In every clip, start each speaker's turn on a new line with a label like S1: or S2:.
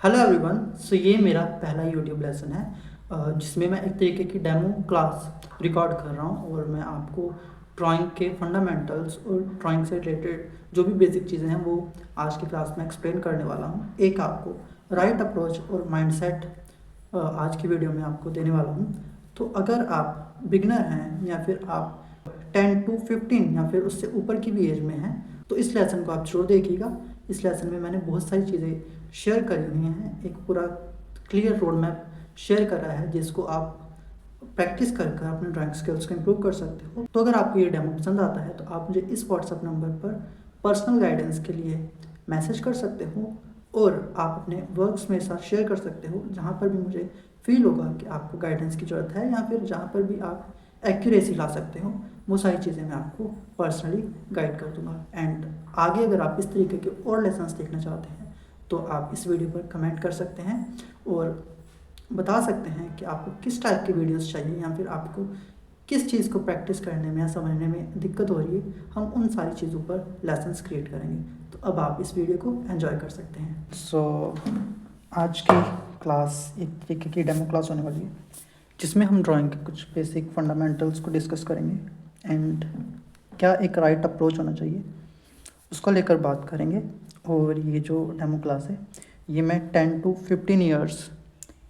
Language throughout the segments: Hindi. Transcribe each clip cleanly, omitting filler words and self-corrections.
S1: Hello everyone. सो ये मेरा पहला यूट्यूब लेसन है जिसमें मैं एक तरीके की डेमो क्लास रिकॉर्ड कर रहा हूँ और मैं आपको ड्राइंग के फंडामेंटल्स और ड्राइंग से रिलेटेड जो भी बेसिक चीज़ें हैं वो आज की क्लास में एक्सप्लेन करने वाला हूँ। एक आपको राइट अप्रोच और माइंडसेट आज की वीडियो में आपको देने वाला हूँ। तो अगर आप बिगनर हैं या फिर आप 10 to 15 या फिर उससे ऊपर की भी एज में हैं तो इस लेसन को आप जरूर देखिएगा। इस लेसन में मैंने बहुत सारी चीज़ें शेयर करी हुई हैं, एक पूरा क्लियर रोड मैप शेयर करा है जिसको आप प्रैक्टिस कर कर अपने ड्राइंग स्किल्स को इम्प्रूव कर सकते हो। तो अगर आपको ये डेमो पसंद आता है तो आप मुझे इस व्हाट्सएप नंबर पर पर्सनल गाइडेंस के लिए मैसेज कर सकते हो और आप अपने वर्क्स मेरे साथ शेयर कर सकते हो जहाँ पर भी मुझे फील होगा कि आपको गाइडेंस की ज़रूरत है या फिर जहाँ पर भी आप एक्यूरेसी ला सकते हो वो सारी चीज़ें मैं आपको पर्सनली गाइड कर दूंगा। एंड आगे अगर आप इस तरीके के और लेसन्स देखना चाहते हैं तो आप इस वीडियो पर कमेंट कर सकते हैं और बता सकते हैं कि आपको किस टाइप की वीडियोस चाहिए या फिर आपको किस चीज़ को प्रैक्टिस करने में या समझने में दिक्कत हो रही है। हम उन सारी चीज़ों पर लेसन्स क्रिएट करेंगे। तो अब आप इस वीडियो को एंजॉय कर सकते हैं। आज की क्लास एक तरीके की डेमो क्लास होने वाली है जिसमें हम ड्राइंग के कुछ बेसिक फंडामेंटल्स को डिस्कस करेंगे एंड क्या एक राइट अप्रोच होना चाहिए उसको लेकर बात करेंगे। और ये जो डेमो क्लास है ये मैं 10 to 15 ईयर्स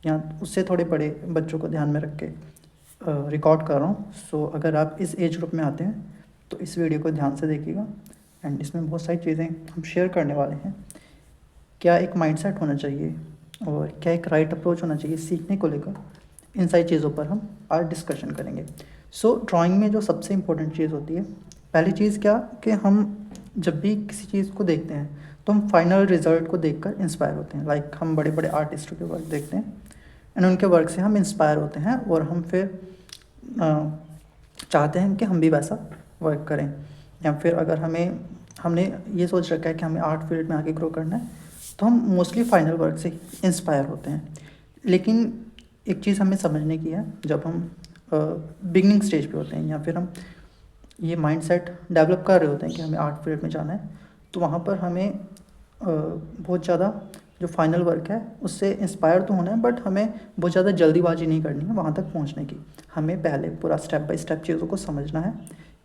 S1: या उससे थोड़े बड़े बच्चों को ध्यान में रख के रिकॉर्ड कर रहा हूँ। सो अगर आप इस एज ग्रुप में आते हैं तो इस वीडियो को ध्यान से देखिएगा एंड इसमें बहुत सारी चीज़ें हम शेयर करने वाले हैं। क्या एक माइंडसेट होना चाहिए और क्या एक राइट अप्रोच होना चाहिए सीखने को लेकर, इन सारी चीज़ों पर हम आज डिस्कशन करेंगे। ड्राइंग में जो सबसे इम्पोर्टेंट चीज़ होती है, पहली चीज़ क्या कि हम जब भी किसी चीज़ को देखते हैं तो हम फाइनल रिजल्ट को देखकर इंस्पायर होते हैं। लाइक हम बड़े बड़े आर्टिस्टों के वर्क देखते हैं एंड उनके वर्क से हम इंस्पायर होते हैं और हम फिर चाहते हैं कि हम भी वैसा वर्क करें। या फिर अगर हमने ये सोच रखा है कि हमें आर्ट फील्ड में आगे ग्रो करना है तो हम मोस्टली फाइनल वर्क से इंस्पायर होते हैं। लेकिन एक चीज़ हमें समझने की है, जब हम बिगनिंग स्टेज पे होते हैं या फिर हम ये माइंडसेट डेवलप कर रहे होते हैं कि हमें आर्ट फील्ड में जाना है, तो वहाँ पर हमें बहुत ज़्यादा जो फाइनल वर्क है उससे इंस्पायर तो होना है, बट हमें बहुत ज़्यादा जल्दीबाजी नहीं करनी है वहाँ तक पहुँचने की। हमें पहले पूरा स्टेप बाय स्टेप चीज़ों को समझना है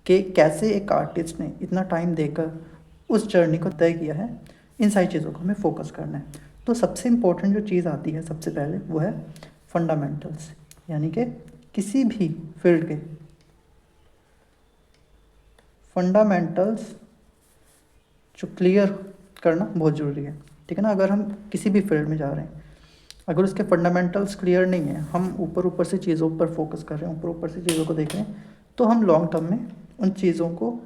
S1: कि कैसे एक आर्टिस्ट ने इतना टाइम देकर उस जर्नी को तय किया है। इन सारी चीज़ों को हमें फोकस करना है। तो सबसे इम्पोर्टेंट जो चीज़ आती है सबसे पहले वो है फंडामेंटल्स, यानी कि किसी भी फील्ड के फंडामेंटल्स जो क्लियर करना बहुत ज़रूरी है। ठीक है ना। अगर हम किसी भी फील्ड में जा रहे हैं, अगर उसके फंडामेंटल्स क्लियर नहीं है, हम ऊपर ऊपर से चीज़ों पर फोकस कर रहे हैं, ऊपर ऊपर से चीज़ों को देख रहे हैं, तो हम लॉन्ग टर्म में उन चीज़ों को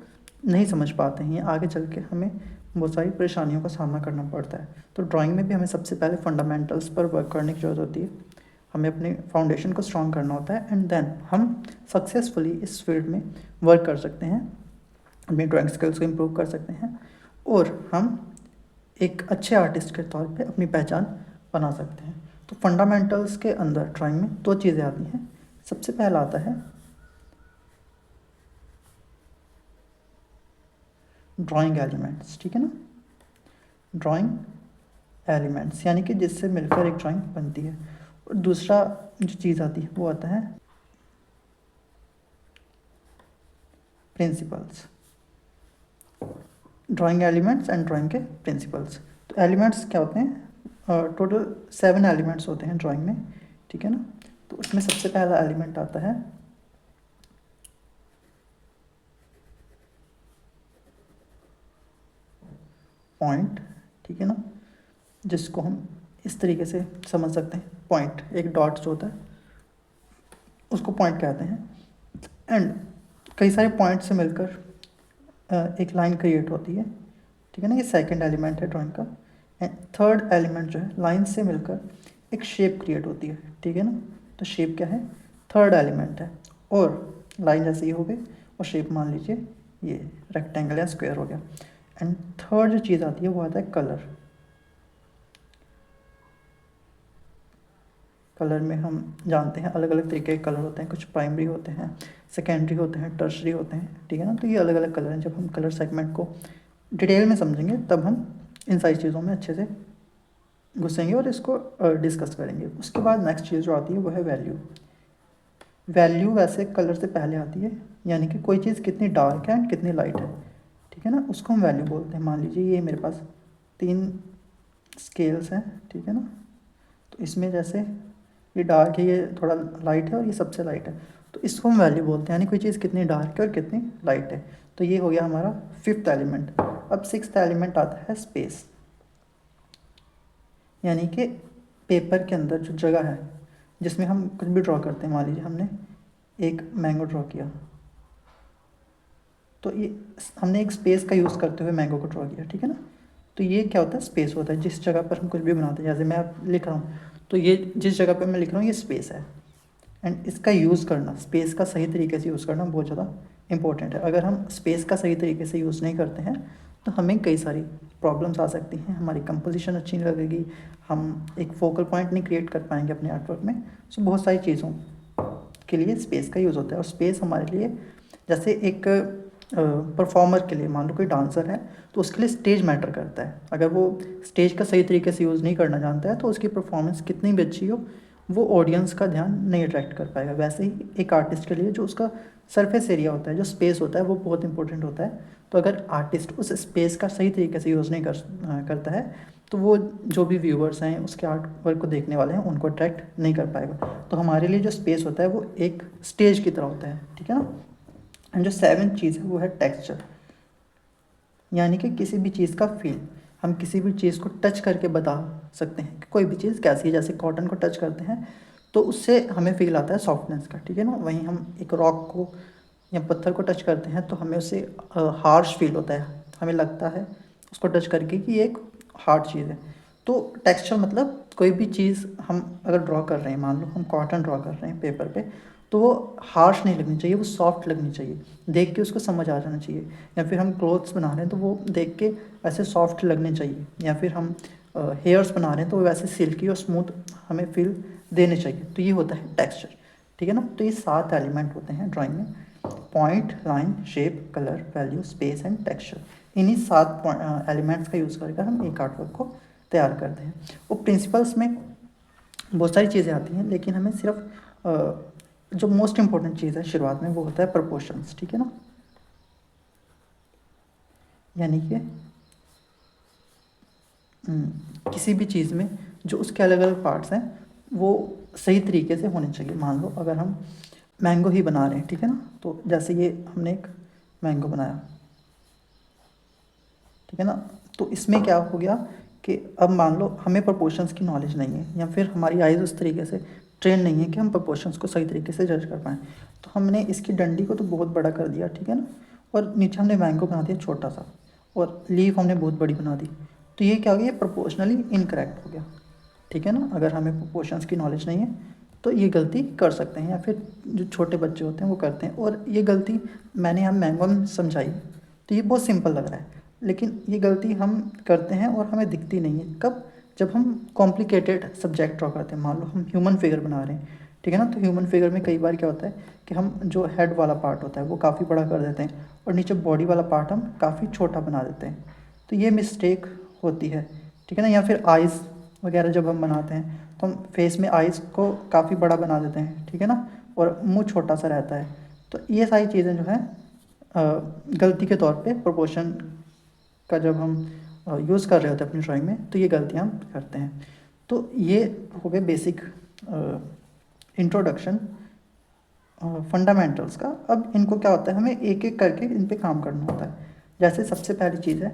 S1: नहीं समझ पाते हैं। आगे चल के हमें बहुत सारी परेशानियों का सामना करना पड़ता है। तो ड्राइंग में भी हमें सबसे पहले फंडामेंटल्स पर वर्क करने की ज़रूरत होती है। हमें अपने फाउंडेशन को स्ट्रॉन्ग करना होता है एंड देन हम सक्सेसफुली इस फील्ड में वर्क कर सकते हैं, अपनी ड्राइंग स्किल्स को इम्प्रूव कर सकते हैं और हम एक अच्छे आर्टिस्ट के तौर पे अपनी पहचान बना सकते हैं। तो फंडामेंटल्स के अंदर ड्राइंग में दो चीज़ें आती हैं। सबसे पहला आता है ड्राइंग एलिमेंट्स। ठीक है ना। ड्राइंग एलिमेंट्स यानी कि जिससे मिलकर एक ड्राइंग बनती है। और दूसरा जो चीज़ आती है वो आता है principles. Drawing elements and drawing के प्रिंसिपल्स। तो एलिमेंट्स क्या होते हैं? टोटल 7 एलिमेंट्स होते हैं ड्राइंग में। ठीक है ना। तो उसमें सबसे पहला एलिमेंट आता है पॉइंट। ठीक है ना। जिसको हम इस तरीके से समझ सकते हैं, पॉइंट एक डॉट जो होता है उसको पॉइंट कहते हैं। एंड कई सारे पॉइंट से मिलकर एक लाइन क्रिएट होती है। ठीक है ना। ये सेकंड एलिमेंट है ड्राइंग का। एंड थर्ड एलिमेंट जो है लाइन से मिलकर एक शेप क्रिएट होती है। ठीक है ना। तो शेप क्या है? थर्ड एलिमेंट है। और लाइन जैसे ये हो गई और शेप मान लीजिए ये रेक्टेंगल या स्क्वायर हो गया। एंड थर्ड जो चीज़ आती है वो आता है कलर। कलर में हम जानते हैं अलग अलग तरीके के कलर होते हैं, कुछ प्राइमरी होते हैं, सेकेंडरी होते हैं, टर्शरी होते हैं। ठीक है ना। तो ये अलग अलग कलर हैं। जब हम कलर सेगमेंट को डिटेल में समझेंगे तब हम इन सारी चीज़ों में अच्छे से घुसेंगे और इसको डिस्कस करेंगे। उसके बाद नेक्स्ट चीज़ जो आती है वो है वैल्यू। वैल्यू वैसे कलर से पहले आती है, यानी कि कोई चीज़ कितनी डार्क है एंड कितनी लाइट है, ठीक है ना, उसको हम वैल्यू बोलते हैं। मान लीजिए ये मेरे पास 3 स्केल्स हैं, ठीक है ना, तो इसमें जैसे ये डार्क है, ये थोड़ा लाइट है और ये सबसे लाइट है, तो इसको हम वैल्यू बोलते हैं, यानी कोई चीज़ कितनी डार्क है और कितनी लाइट है। तो ये हो गया हमारा 5th एलिमेंट। अब 6th एलिमेंट आता है स्पेस, यानी कि पेपर के अंदर जो जगह है जिसमें हम कुछ भी ड्रॉ करते हैं। मान लीजिए हमने एक मैंगो ड्रॉ किया, तो ये हमने एक स्पेस का यूज़ करते हुए मैंगो को ड्रॉ किया, ठीक है ना। तो ये क्या होता है, स्पेस होता है जिस जगह पर हम कुछ भी बनाते हैं। जैसे मैं अब लिख रहा हूँ, तो ये जिस जगह पर मैं लिख रहा हूँ ये स्पेस है। एंड इसका यूज़ करना, स्पेस का सही तरीके से यूज़ करना बहुत ज़्यादा इंपॉर्टेंट है। अगर हम स्पेस का सही तरीके से यूज़ नहीं करते हैं तो हमें कई सारी प्रॉब्लम्स आ सकती हैं, हमारी कंपोजिशन अच्छी नहीं लगेगी, हम एक फोकल पॉइंट नहीं क्रिएट कर पाएंगे अपने आर्टवर्क में। सो बहुत सारी चीज़ों के लिए स्पेस का यूज़ होता है। और स्पेस हमारे लिए जैसे एक परफॉर्मर के लिए, मान लो कोई डांसर है तो उसके लिए स्टेज मैटर करता है। अगर वो स्टेज का सही तरीके से यूज़ नहीं करना जानता है तो उसकी परफॉर्मेंस कितनी भी अच्छी हो, वो ऑडियंस का ध्यान नहीं अट्रैक्ट कर पाएगा। वैसे ही एक आर्टिस्ट के लिए जो उसका सरफेस एरिया होता है, जो स्पेस होता है, वो बहुत इंपॉर्टेंट होता है। तो अगर आर्टिस्ट उस स्पेस का सही तरीके से यूज़ नहीं करता है तो वो जो भी व्यूअर्स हैं उसके आर्ट वर्क को देखने वाले हैं उनको अट्रैक्ट नहीं कर पाएगा। तो हमारे लिए जो स्पेस होता है वो एक स्टेज की तरह होता है, ठीक है ना। एंड जो 7th चीज़ है वो है टेक्सचर, यानी कि किसी भी चीज़ का फील। हम किसी भी चीज़ को टच करके बता सकते हैं कि कोई भी चीज़ कैसी है। जैसे कॉटन को टच करते हैं तो उससे हमें फील आता है सॉफ्टनेस का, ठीक है ना। वहीं हम एक रॉक को या पत्थर को टच करते हैं तो हमें उससे हार्श फील होता है, हमें लगता है उसको टच करके कि ये एक हार्ड चीज़ है। तो टेक्सचर मतलब कोई भी चीज़ हम अगर ड्रॉ कर रहे हैं, मान लो हम कॉटन ड्रॉ कर रहे हैं पेपर पे, तो वो हार्श नहीं लगनी चाहिए, वो सॉफ्ट लगनी चाहिए, देख के उसको समझ आ जाना चाहिए। या फिर हम क्लोथ्स बना रहे हैं तो वो देख के ऐसे सॉफ्ट लगने चाहिए। या फिर हम हेयर्स बना रहे हैं तो वैसे सिल्की और स्मूथ हमें फील देने चाहिए। तो ये होता है टेक्सचर, ठीक है ना। तो ये 7 एलिमेंट होते हैं ड्राइंग में: point, line, shape, colour, value, space and texture. इन्हीं 7 एलिमेंट्स का यूज़ करके हम एक आर्टवर्क को तैयार करते हैं। वो प्रिंसिपल्स में बहुत सारी चीज़ें आती हैं, लेकिन हमें सिर्फ जो मोस्ट इम्पोर्टेंट चीज़ है शुरुआत में वो होता है प्रपोर्शंस, ठीक है ना। यानी कि किसी भी चीज़ में जो उसके अलग अलग पार्ट्स हैं वो सही तरीके से होने चाहिए। मान लो अगर हम मैंगो ही बना रहे हैं, ठीक है ना, तो जैसे ये हमने एक मैंगो बनाया, ठीक है ना, तो इसमें क्या हो गया कि अब मान लो हमें प्रोपोर्शंस की नॉलेज नहीं है, या फिर हमारी आइज़ उस तरीके से ट्रेन नहीं है कि हम प्रोपोर्शंस को सही तरीके से जज कर पाएँ। तो हमने इसकी डंडी को तो बहुत बड़ा कर दिया, ठीक है ना, और नीचे हमने मैंगो बना दिया छोटा सा, और लीफ हमने बहुत बड़ी बना दी। तो ये क्या हो गया, प्रोपोर्शनली इनकरेक्ट हो गया, ठीक है ना। अगर हमें प्रोपोर्शंस की नॉलेज नहीं है तो ये गलती कर सकते हैं, या फिर जो छोटे बच्चे होते हैं वो करते हैं। और ये गलती मैंने यहाँ मैंगो में समझाई तो ये बहुत सिंपल लग रहा है, लेकिन ये गलती हम करते हैं और हमें दिखती नहीं है। कब? जब हम कॉम्प्लिकेटेड सब्जेक्ट ड्रॉ करते हैं। मान लो हम ह्यूमन फिगर बना रहे हैं, ठीक है ना, तो ह्यूमन फिगर में कई बार क्या होता है कि हम जो हेड वाला पार्ट होता है वो काफ़ी बड़ा कर देते हैं और नीचे बॉडी वाला पार्ट हम काफ़ी छोटा बना देते हैं। तो ये मिस्टेक होती है, ठीक है ना। या फिर आइज़ वगैरह जब हम बनाते हैं तो हम फेस में आइज़ को काफ़ी बड़ा बना देते हैं, ठीक है ना, और मुंह छोटा सा रहता है। तो ये सारी चीज़ें जो है गलती के तौर पे प्रोपोर्शन का जब हम यूज़ कर रहे होते हैं अपनी ड्राइंग में तो ये गलतियाँ हम करते हैं। तो ये हो गए बेसिक इंट्रोडक्शन फंडामेंटल्स का। अब इनको क्या होता है, हमें एक एक करके इन पे काम करना होता है। जैसे सबसे पहली चीज़ है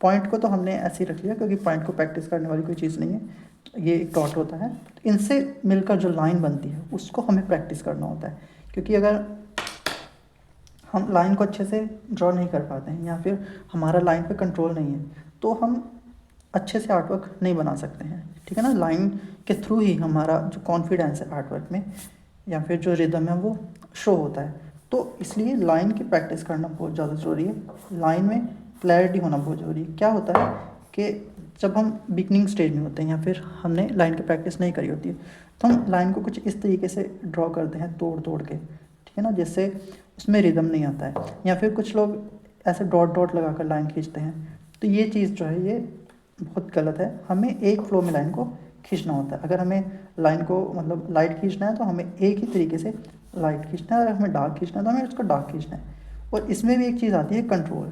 S1: पॉइंट को, तो हमने ऐसे ही रख लिया क्योंकि पॉइंट को प्रैक्टिस करने वाली कोई चीज़ नहीं है। ये एक डॉट होता है, तो इनसे मिलकर जो लाइन बनती है उसको हमें प्रैक्टिस करना होता है। क्योंकि अगर हम लाइन को अच्छे से ड्रॉ नहीं कर पाते हैं या फिर हमारा लाइन पे कंट्रोल नहीं है तो हम अच्छे से आर्टवर्क नहीं बना सकते हैं, ठीक है ना। लाइन के थ्रू ही हमारा जो कॉन्फिडेंस है आर्टवर्क में या फिर जो रिदम है वो शो होता है। तो इसलिए लाइन की प्रैक्टिस करना बहुत ज़्यादा ज़रूरी है। लाइन में क्लैरिटी होना बहुत ज़रूरी है। क्या होता है कि जब हम बिगनिंग स्टेज में होते हैं या फिर हमने लाइन की प्रैक्टिस नहीं करी होती है तो हम लाइन को कुछ इस तरीके से ड्रॉ करते हैं तोड़ तोड़ के, ठीक है ना, जिससे उसमें रिदम नहीं आता है। या फिर कुछ लोग ऐसे डॉट डॉट लगा कर लाइन खींचते हैं, तो ये चीज़ जो है ये बहुत गलत है। हमें एक फ्लो में लाइन को खींचना होता है। अगर हमें लाइन को मतलब लाइट खींचना है तो हमें एक ही तरीके से लाइट खींचना है, अगर हमें डार्क खींचना है तो हमें उसको डार्क खींचना है। और इसमें भी एक चीज़ आती है कंट्रोल।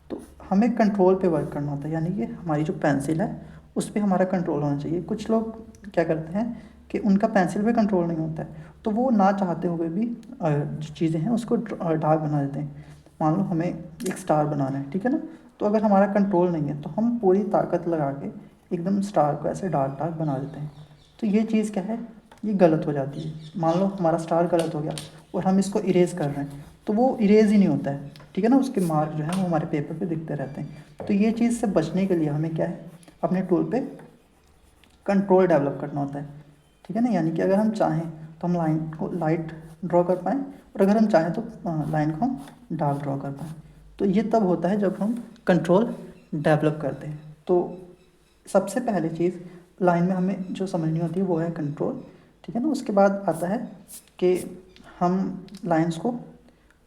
S1: तो हमें कंट्रोल पे वर्क करना होता है, यानी कि हमारी जो पेंसिल है उस पर हमारा कंट्रोल होना चाहिए। कुछ लोग क्या करते हैं कि उनका पेंसिल पे कंट्रोल नहीं होता है, तो वो ना चाहते हुए भी जो चीज़ें हैं उसको डार्क बना देते हैं। मान लो हमें एक स्टार बनाना है, ठीक है ना, तो अगर हमारा कंट्रोल नहीं है तो हम पूरी ताकत लगा के एकदम स्टार को ऐसे डार्क डार्क बना देते हैं। तो ये चीज़ क्या है, ये गलत हो जाती है। मान लो हमारा स्टार गलत हो गया और हम इसको इरेज कर रहे हैं तो वो इरेज ही नहीं होता है, ठीक है ना, उसके मार्क जो है वो हमारे पेपर पे दिखते रहते हैं। तो ये चीज़ से बचने के लिए हमें क्या है, अपने टूल पे कंट्रोल डेवलप करना होता है, ठीक है ना। यानी कि अगर हम चाहें तो हम लाइन को लाइट ड्रॉ कर पाएँ, और अगर हम चाहें तो लाइन को हम डार्क ड्रॉ कर पाएँ। तो ये तब होता है जब हम कंट्रोल डेवलप करते हैं। तो सबसे पहली चीज़ लाइन में हमें जो समझनी होती है वो है कंट्रोल, ठीक है ना। उसके बाद आता है कि हम लाइंस को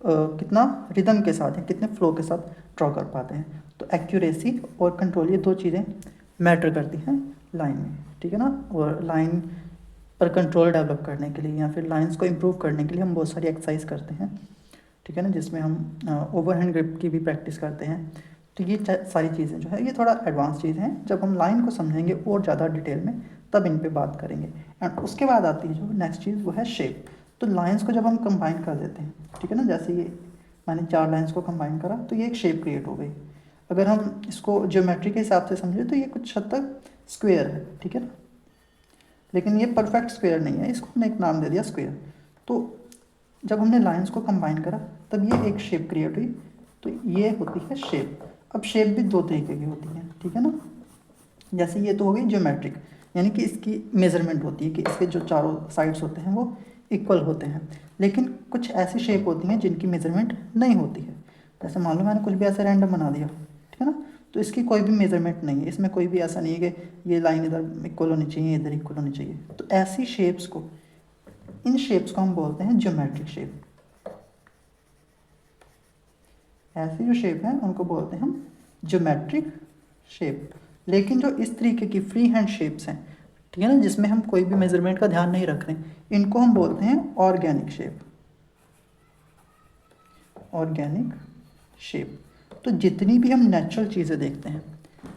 S1: कितना रिदम के साथ या कितने फ्लो के साथ ड्रॉ कर पाते हैं। तो एक्यूरेसी और कंट्रोल, ये दो चीज़ें मैटर करती हैं लाइन में, ठीक है ना। और लाइन पर कंट्रोल डेवलप करने के लिए या फिर लाइंस को इम्प्रूव करने के लिए हम बहुत सारी एक्सरसाइज करते हैं, ठीक है ना, जिसमें हम ओवरहैंड ग्रिप की भी प्रैक्टिस करते हैं। तो ये सारी चीज़ें जो है ये थोड़ा एडवांस चीज़ हैं। जब हम लाइन को समझेंगे और ज़्यादा डिटेल में तब इन पे बात करेंगे। एंड उसके बाद आती है जो नेक्स्ट चीज़ वो है शेप। तो लाइंस को जब हम कंबाइन कर देते हैं, ठीक है ना, जैसे ये मैंने 4 लाइंस को कंबाइन करा तो ये एक शेप क्रिएट हो गई। अगर हम इसको ज्योमेट्री के हिसाब से समझें तो ये कुछ हद तक स्क्वेयर है, ठीक है ना, लेकिन ये परफेक्ट स्क्वेयर नहीं है, इसको हमने एक नाम दे दिया स्क्वेयर। तो जब हमने लाइंस को कंबाइन करा तब ये एक शेप क्रिएट हुई, तो ये होती है शेप। अब शेप भी दो तरीके की होती है, ठीक है ना। जैसे ये तो हो गई ज्योमेट्रिक, यानी कि इसकी मेजरमेंट होती है कि इसके जो चारों साइड्स होते हैं वो इक्वल होते हैं। लेकिन कुछ ऐसी शेप होती हैं जिनकी मेजरमेंट नहीं होती है। जैसे मान लो मैंने कुछ भी ऐसा रैंडम बना दिया, ठीक है ना, तो इसकी कोई भी मेजरमेंट नहीं है, इसमें कोई भी ऐसा नहीं है कि ये लाइन इधर इक्वल होनी चाहिए, इधर इक्वल होनी चाहिए। तो ऐसी शेप्स को, इन शेप्स को हम बोलते हैं ज्योमेट्रिक शेप। ऐसी जो शेप है उनको बोलते हैं हम ज्योमेट्रिक शेप। लेकिन जो इस तरीके की फ्री हैंड शेप्स हैं, ठीक है ना, जिसमें हम कोई भी मेजरमेंट का ध्यान नहीं रख रहे, इनको हम बोलते हैं ऑर्गेनिक शेप। Organic shape. तो जितनी भी हम नेचुरल चीज़ें देखते हैं,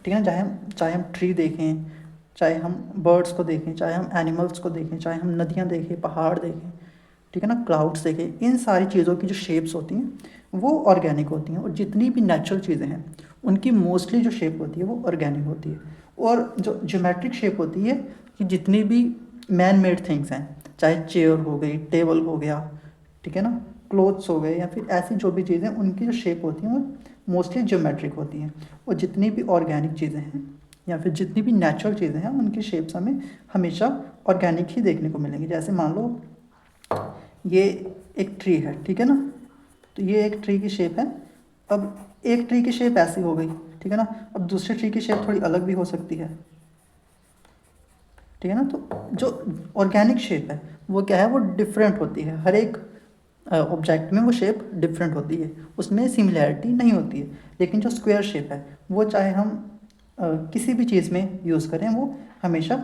S1: ठीक है ना, चाहे हम ट्री देखें, चाहे हम बर्ड्स को देखें, चाहे हम एनिमल्स को देखें, चाहे हम नदियाँ देखें, पहाड़ देखें, ठीक है ना, क्लाउड्स देखें, इन सारी चीज़ों की जो शेप्स होती हैं वो ऑर्गेनिक होती हैं। और जितनी भी नेचुरल चीज़ें हैं उनकी मोस्टली जो शेप होती है वो ऑर्गेनिक होती है। और जो ज्योमेट्रिक शेप होती है कि जितनी भी मैन मेड थिंग्स हैं, चाहे चेयर हो गई, टेबल हो गया, ठीक है ना, क्लोथ्स हो गए, या फिर ऐसी जो भी चीज़ें, उनकी जो शेप होती हैं वो मोस्टली ज्योमेट्रिक होती हैं। और जितनी भी ऑर्गेनिक चीज़ें हैं या फिर जितनी भी नेचुरल चीज़ें हैं उनकी शेप्स हमें हमेशा ऑर्गेनिक ही देखने को मिलेंगी। जैसे मान लो ये एक ट्री है, ठीक है ना, तो ये एक ट्री की शेप है। अब एक ट्री की शेप ऐसी हो गई, ठीक है ना, अब दूसरे ट्री की शेप थोड़ी अलग भी हो सकती है, ठीक है ना। तो जो ऑर्गेनिक शेप है वो क्या है, वो डिफरेंट होती है। हर एक ऑब्जेक्ट में वो शेप डिफरेंट होती है, उसमें सिमिलैरिटी नहीं होती है। लेकिन जो स्क्वायर शेप है वो चाहे हम किसी भी चीज़ में यूज़ करें वो हमेशा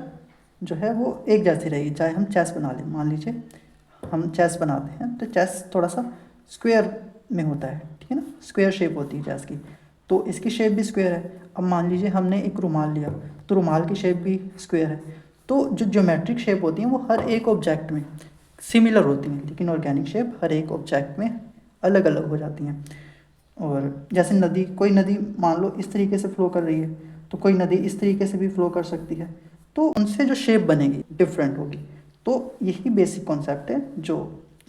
S1: जो है वो एक जैसी रहेगी। चाहे हम चेस बना लें, मान लीजिए हम चेस बनाते हैं तो चेस थोड़ा सा स्क्वायर में होता है, ठीक है ना, स्क्वायर शेप होती है चेस की, तो इसकी शेप भी स्क्वायर है। अब मान लीजिए हमने एक रुमाल लिया तो रुमाल की शेप भी स्क्वायर है। तो जो ज्योमेट्रिक शेप होती हैं वो हर एक ऑब्जेक्ट में सिमिलर होती हैं, लेकिन ऑर्गेनिक शेप हर एक ऑब्जेक्ट में अलग अलग हो जाती हैं। और जैसे नदी, कोई नदी मान लो इस तरीके से फ्लो कर रही है तो कोई नदी इस तरीके से भी फ्लो कर सकती है, तो उनसे जो शेप बनेगी डिफरेंट होगी। तो यही बेसिक कॉन्सेप्ट है। जो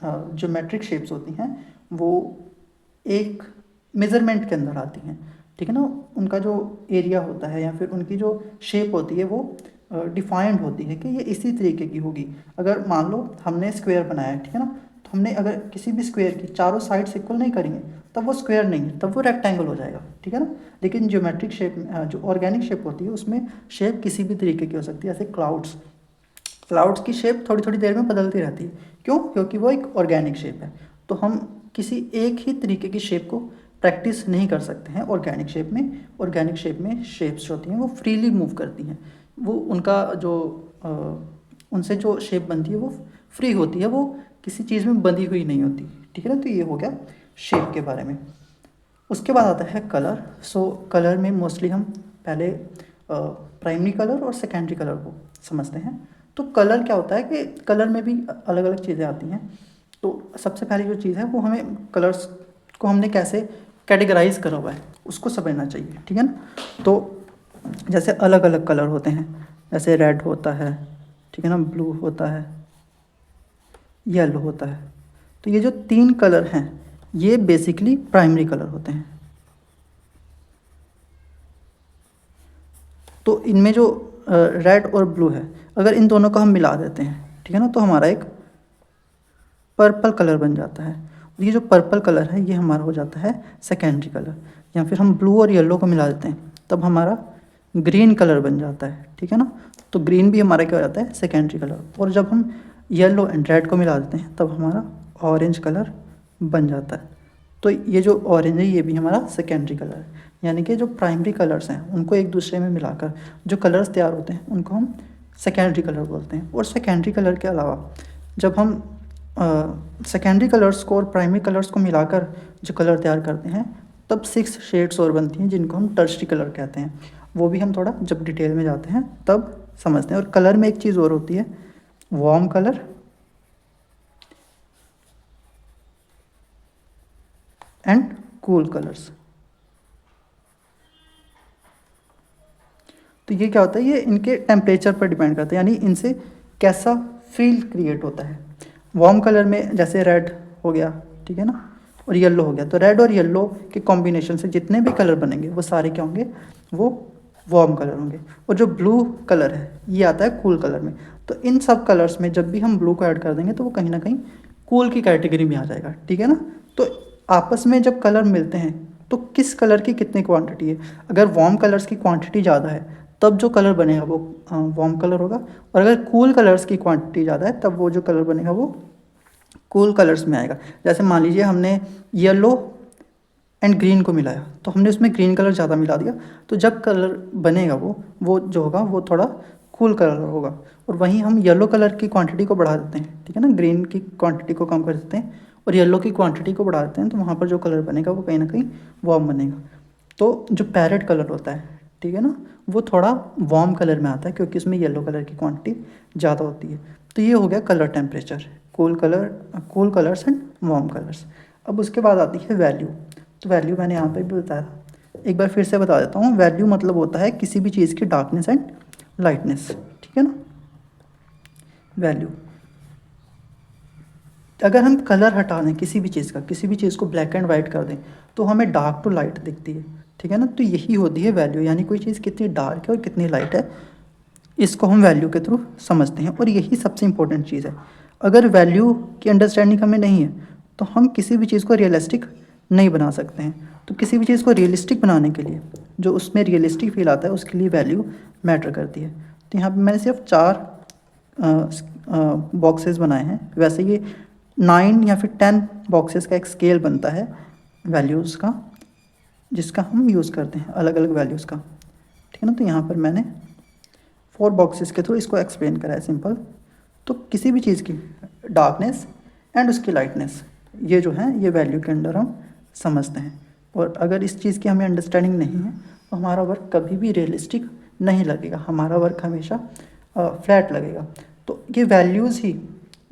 S1: ज्योमेट्रिक शेप्स होती हैं वो एक मेज़रमेंट के अंदर आती हैं, ठीक है ना। उनका जो एरिया होता है या फिर उनकी जो शेप होती है वो डिफाइंड होती है कि ये इसी तरीके की होगी। अगर मान लो हमने स्क्वायर बनाया है, ठीक है ना, तो हमने अगर किसी भी स्क्वायर की चारों साइड्स इक्वल नहीं करेंगे तब वो स्क्वायर नहीं है, तब वो रेक्टेंगल हो जाएगा, ठीक है ना। लेकिन ज्योमेट्रिक शेप, जो ऑर्गेनिक शेप होती है उसमें शेप किसी भी तरीके की हो सकती है। जैसे क्लाउड्स की शेप थोड़ी थोड़ी देर में बदलती रहती है, क्यों? क्योंकि वो एक ऑर्गेनिक शेप है। तो हम किसी एक ही तरीके की शेप को प्रैक्टिस नहीं कर सकते हैं ऑर्गेनिक शेप में। ऑर्गेनिक शेप में शेप्स जो होती हैं वो फ्रीली मूव करती हैं, वो उनका जो उनसे जो शेप बनती है वो फ्री होती है, वो किसी चीज़ में बंधी हुई नहीं होती, ठीक है ना। तो ये हो गया शेप के बारे में। उसके बाद आता है कलर। सो कलर में मोस्टली हम पहले प्राइमरी कलर और सेकेंडरी कलर को समझते हैं। तो कलर क्या होता है कि कलर में भी अलग अलग चीज़ें आती हैं। तो सबसे पहली जो चीज़ है वो हमें कलर्स को हमने कैसे कैटेगराइज करा हुआ है उसको समझना चाहिए, ठीक है ना। तो जैसे अलग अलग कलर होते हैं, जैसे रेड होता है, ठीक है ना, ब्लू होता है, येलो होता है। तो ये जो 3 कलर हैं ये बेसिकली प्राइमरी कलर होते हैं। तो इनमें जो रेड और ब्लू है, अगर इन दोनों को हम मिला देते हैं, ठीक है ना, तो हमारा एक पर्पल कलर बन जाता है। ये जो पर्पल कलर है ये हमारा हो जाता है सेकेंडरी कलर। या फिर हम ब्लू और येलो को मिला देते हैं तब हमारा ग्रीन कलर बन जाता है, ठीक है ना। तो ग्रीन भी हमारा क्या हो जाता है, सेकेंडरी कलर। और जब हम येलो एंड रेड को मिला देते हैं तब हमारा ऑरेंज कलर बन जाता है। तो ये जो ऑरेंज है ये भी हमारा सेकेंडरी कलर है। यानी कि जो प्राइमरी कलर्स हैं उनको एक दूसरे में मिलाकर जो कलर्स तैयार होते हैं उनको हम सेकेंडरी कलर बोलते हैं। और सेकेंडरी कलर के अलावा जब हम सेकेंडरी कलर्स को और प्राइमरी कलर्स को मिलाकर जो कलर तैयार करते हैं तब 6 शेड्स और बनती हैं जिनको हम टर्शरी कलर कहते हैं। वो भी हम थोड़ा जब डिटेल में जाते हैं तब समझते हैं। और कलर में एक चीज़ और होती है, warm colour and cool colours. तो ये क्या होता है, ये इनके टेम्परेचर पर डिपेंड करता है, यानी इनसे कैसा फील क्रिएट होता है। वार्म कलर में जैसे रेड हो गया, ठीक है ना, और येलो हो गया। तो रेड और येलो के कॉम्बिनेशन से जितने भी कलर बनेंगे वो सारे क्या होंगे, वो वार्म कलर होंगे। और जो ब्लू कलर है ये आता है कूल कलर में। तो इन सब कलर्स में जब भी हम ब्लू को ऐड कर देंगे तो वो कहीं ना कहीं कूल की कैटेगरी में आ जाएगा, ठीक है ना। तो आपस में जब कलर मिलते हैं तो किस कलर की कितनी क्वांटिटी है, अगर वार्म कलर्स की क्वांटिटी ज़्यादा है तब जो कलर बनेगा वो वार्म कलर होगा। और अगर कूल कलर्स की क्वांटिटी ज़्यादा है तब वो जो कलर बनेगा वो कूल कलर्स में आएगा। जैसे मान लीजिए हमने येलो एंड ग्रीन को मिलाया तो हमने उसमें ग्रीन कलर ज़्यादा मिला दिया, तो जब कलर बनेगा वो जो होगा वो थोड़ा कूल कलर होगा। और वहीं हम येलो कलर की क्वांटिटी को बढ़ा देते हैं, ठीक है ना, ग्रीन की क्वांटिटी को कम कर देते हैं और येलो की क्वांटिटी को बढ़ा देते हैं, तो वहाँ पर जो कलर बनेगा वो कहीं ना कहीं वार्म बनेगा। तो जो पैरेट कलर होता है, ठीक है ना, वो थोड़ा वार्म कलर में आता है क्योंकि उसमें येलो कलर की क्वांटिटी ज़्यादा होती है। तो ये हो गया colour temperature, cool colours and warm colours. अब उसके बाद आती है वैल्यू। तो वैल्यू मैंने यहाँ पे भी बताया, एक बार फिर से बता देता हूँ। वैल्यू मतलब होता है किसी भी चीज़ की डार्कनेस एंड लाइटनेस, ठीक है ना। वैल्यू, अगर हम कलर हटा दें किसी भी चीज़ का, किसी भी चीज़ को ब्लैक एंड वाइट कर दें तो हमें डार्क टू लाइट दिखती है, ठीक है ना। तो यही होती है वैल्यू, यानी कोई चीज़ कितनी डार्क है और कितनी लाइट है, इसको हम वैल्यू के थ्रू समझते हैं। और यही सबसे इंपॉर्टेंट चीज़ है। अगर वैल्यू की अंडरस्टैंडिंग हमें नहीं है तो हम किसी भी चीज़ को रियलिस्टिक नहीं बना सकते हैं। तो किसी भी चीज़ को रियलिस्टिक बनाने के लिए जो उसमें रियलिस्टिक फील आता है उसके लिए वैल्यू मैटर करती है। तो यहाँ पे मैंने सिर्फ 4 बॉक्सेस बनाए हैं। वैसे ये 9 या फिर 10 बॉक्सेस का एक स्केल बनता है वैल्यूज़ का, जिसका हम यूज़ करते हैं अलग अलग वैल्यूज़ का, ठीक है ना। तो यहाँ पर मैंने 4 बॉक्सेस के थ्रू इसको एक्सप्लेन करा है सिंपल। तो किसी भी चीज़ की डार्कनेस एंड उसकी लाइटनेस ये जो है ये वैल्यू के अंडर हम समझते हैं। और अगर इस चीज़ की हमें अंडरस्टैंडिंग नहीं है तो हमारा वर्क कभी भी रियलिस्टिक नहीं लगेगा, हमारा वर्क हमेशा फ्लैट लगेगा। तो ये वैल्यूज़ ही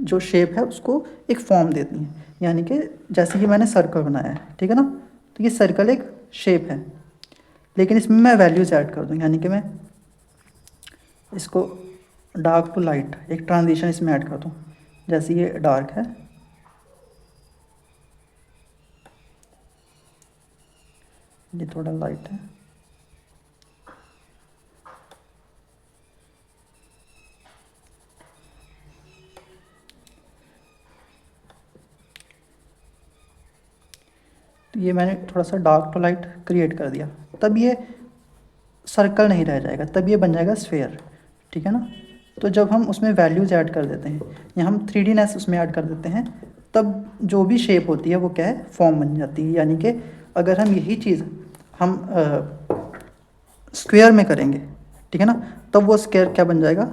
S1: जो शेप है उसको एक फॉर्म देती हैं। यानी कि जैसे कि मैंने सर्कल बनाया है, ठीक है ना, तो ये सर्कल एक शेप है, लेकिन इसमें मैं वैल्यूज़ ऐड कर दूँ, यानी कि मैं इसको डार्क टू लाइट एक ट्रांजिशन इसमें ऐड कर दूँ। जैसे ये डार्क है, ये थोड़ा लाइट है, तो ये मैंने थोड़ा सा डार्क टू लाइट क्रिएट कर दिया। तब ये सर्कल नहीं रह जाएगा, तब ये बन जाएगा स्फेयर, ठीक है ना। तो जब हम उसमें वैल्यूज़ ऐड कर देते हैं या हम 3Dनेस उसमें ऐड कर देते हैं तब जो भी शेप होती है वो क्या है, फॉर्म बन जाती है। यानी कि अगर हम यही चीज़ हम स्क्वायर में करेंगे, ठीक है ना, तब वो स्क्वायर क्या बन जाएगा,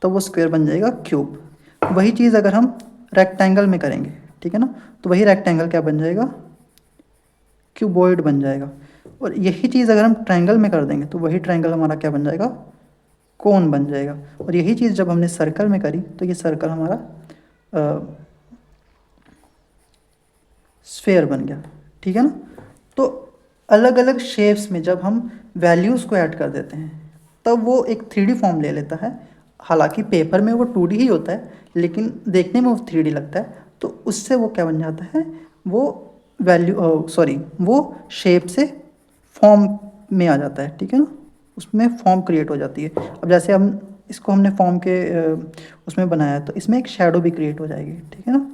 S1: तब वो स्क्वायर बन जाएगा क्यूब। वही चीज़ अगर हम रेक्टेंगल में करेंगे, ठीक है ना, तो वही रेक्टेंगल क्या बन जाएगा, क्यूबॉइड बन जाएगा। और यही चीज़ अगर हम ट्रायंगल में कर देंगे तो वही ट्रायंगल हमारा क्या बन जाएगा, कोन बन जाएगा। और यही चीज़ जब हमने सर्कल में करी तो ये सर्कल हमारा स्फेयर बन गया, ठीक है ना। तो अलग अलग शेप्स में जब हम वैल्यूज़ को ऐड कर देते हैं तब वो एक 3D फॉर्म ले लेता है। हालांकि पेपर में वो 2D ही होता है, लेकिन देखने में वो 3D लगता है। तो उससे वो क्या बन जाता है, वो वो शेप से फॉर्म में आ जाता है, ठीक है ना, उसमें फॉर्म क्रिएट हो जाती है। अब जैसे हम इसको हमने फॉर्म के उसमें बनाया तो इसमें एक शेडो भी क्रिएट हो जाएगी, ठीक है ना।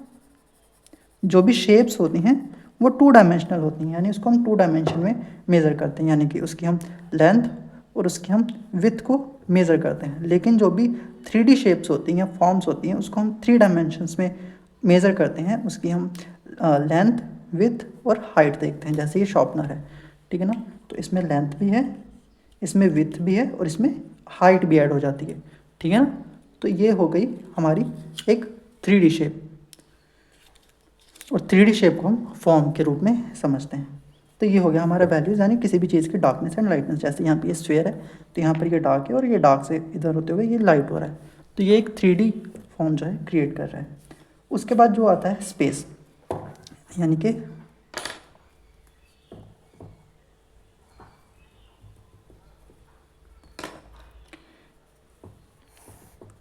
S1: जो भी शेप्स होती हैं वो 2 डायमेंशनल होती हैं, यानी उसको हम 2 डायमेंशन में मेज़र करते हैं, यानी कि उसकी हम लेंथ और उसकी हम विड्थ को मेज़र करते हैं। लेकिन जो भी 3D शेप्स होती हैं, फॉर्म्स होती हैं, उसको हम 3 डायमेंशंस में मेज़र करते हैं। उसकी हम लेंथ, विड्थ और हाइट देखते हैं। जैसे ये शॉर्पनर है, ठीक है ना, तो इसमें लेंथ भी है, इसमें विड्थ भी है और इसमें हाइट भी ऐड हो जाती है, ठीक है ना। तो ये हो गई हमारी एक 3D शेप। और 3D शेप को हम फॉर्म के रूप में समझते हैं। तो ये हो गया हमारा वैल्यूज़, यानी किसी भी चीज़ की डार्कनेस एंड लाइटनेस। जैसे यहाँ पे ये स्फीयर है तो यहाँ पर ये डार्क है और ये डार्क से इधर होते हुए ये लाइट हो रहा है। तो ये एक 3D फॉर्म जो है क्रिएट कर रहा है। उसके बाद जो आता है स्पेस, यानी कि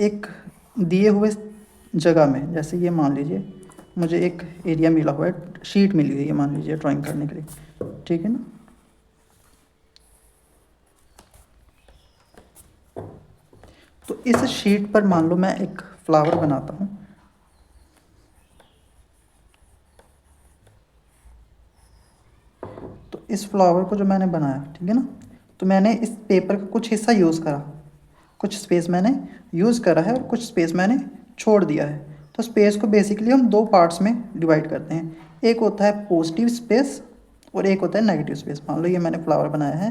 S1: एक दिए हुए जगह में, जैसे ये मान लीजिए मुझे एक एरिया मिला हुआ है, शीट मिली हुई है मान लीजिए ड्राइंग करने के लिए, ठीक है ना। तो इस शीट पर मान लो मैं एक फ्लावर बनाता हूँ, तो इस फ्लावर को जो मैंने बनाया, ठीक है ना, तो मैंने इस पेपर का कुछ हिस्सा यूज़ करा, कुछ स्पेस मैंने यूज़ करा है और कुछ स्पेस मैंने छोड़ दिया है। तो स्पेस को बेसिकली हम 2 पार्ट्स में डिवाइड करते हैं। एक होता है पॉजिटिव स्पेस और एक होता है नेगेटिव स्पेस। मान लो ये मैंने फ्लावर बनाया है,